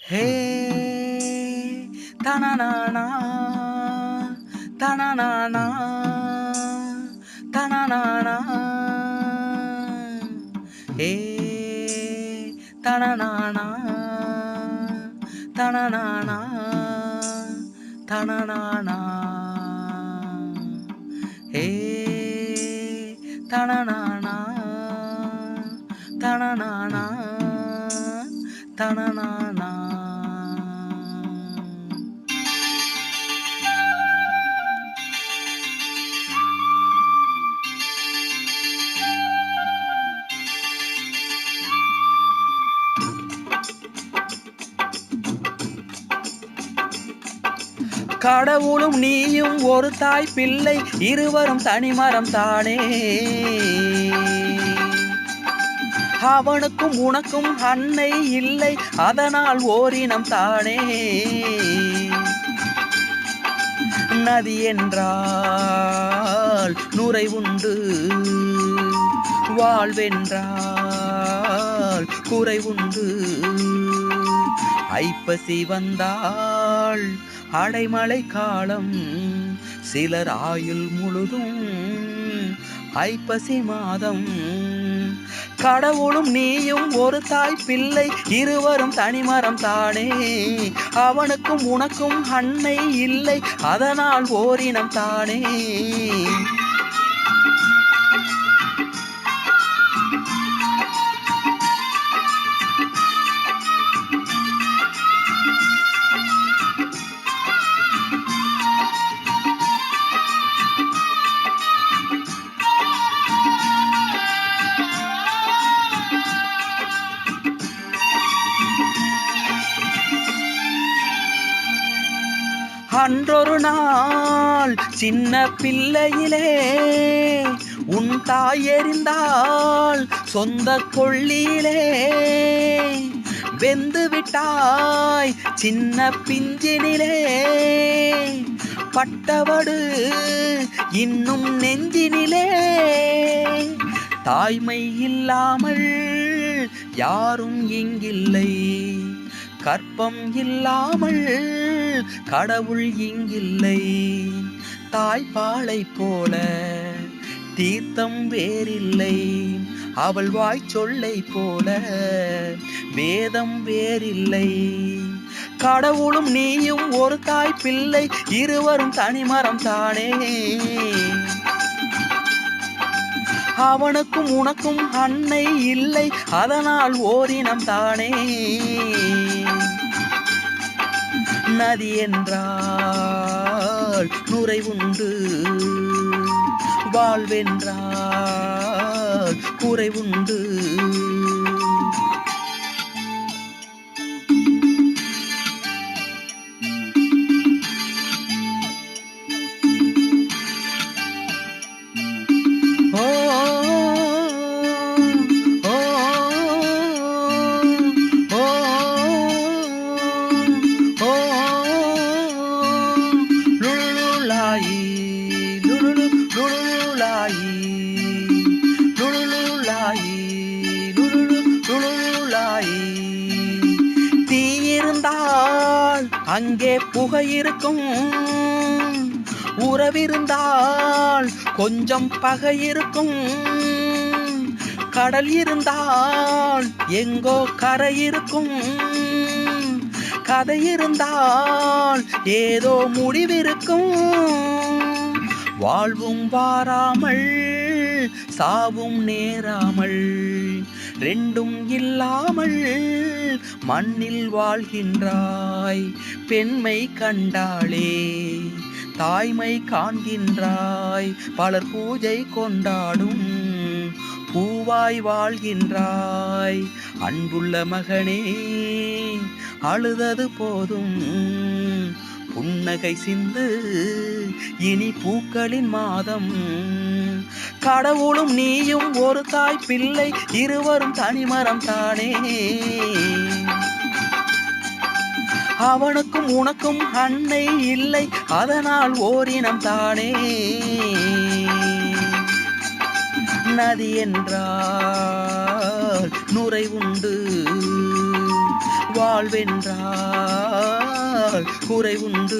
ஹே தனநானா தனநானா தனநானா ஹே தனநானா தனநானா தனநானா ஹே தனநானா தனநானா தனநானா கடவுளும் நீயும் ஒரு தாய் பிள்ளை இருவரும் தனிமரம் தானே. அவனுக்கும் உனக்கும் அன்னை இல்லை, அதனால் ஓரினம் தானே. நதி என்றால் நுரை உண்டு, வாழ்வென்றால் குறை உண்டு. ஐப்பசி வந்தால் அடைமழை காலம், சிலர் ஆயுள் முழுதும் ஐப்பசி மாதம். கடவுளும் நீயும் ஒரு தாய் பிள்ளை இருவரும் தனிமரம் தானே. அவனுக்கும் உனக்கும் அன்னை இல்லை, அதனால் ஓரினம் தானே. அன்றொரு நாள் சின்ன பிள்ளையிலே உன் தாய் எறிந்தாள் சொந்த கொள்ளியிலே. வெந்து விட்டாய் சின்ன பிஞ்சினிலே, பட்டவடு இன்னும் நெஞ்சினிலே. தாய்மை இல்லாமல் யாரும் இங்கில்லை, கற்பம் இல்லாமல் கடவுள் இங்கில்லை. தாய்ப்பாலை போல தீர்த்தம் வேறில்லை, அவள் வாய் சொல்லை போல வேதம் வேறில்லை. கடவுளும் நீயும் ஒரு தாய் பிள்ளை இருவரும் தனிமரம் தானே. அவனுக்கும் உனக்கும் அன்னை இல்லை, அதனால் ஓரினம் தானே. நதி என்றால் நுரை உண்டு, வாழ்வென்றால் குறை உண்டு. தீயிருந்தால் அங்கே புகை இருக்கும், உறவிருந்தால் கொஞ்சம் பகை இருக்கும். கடல் இருந்தால் எங்கோ கரை இருக்கும், கதை இருந்தால் ஏதோ முடிவிருக்கும். வாழ்வும் வாராமல் சாவும் நேராமல், ரெண்டும் இல்லாமல் மண்ணில் வாழ்கின்றாய். பெண்மை கண்டாளே தாய்மை காண்கின்றாய், பலர் பூஜை கொண்டாடும் பூவாய் வாழ்கின்றாய். அன்புள்ள மகனே அழுதது போதும், புன்னகை சிந்து இனி பூக்களின் மாதம். கடவுளும் நீயும் ஒரு தாய் பிள்ளை இருவரும் தனிமரம் தானே. அவனுக்கும் உனக்கும் அன்னை இல்லை, அதனால் ஓரினம் தானே. நதி என்றால் நுரை உண்டு, வாழ் வாழ்வென்றால் குறைவுண்டு.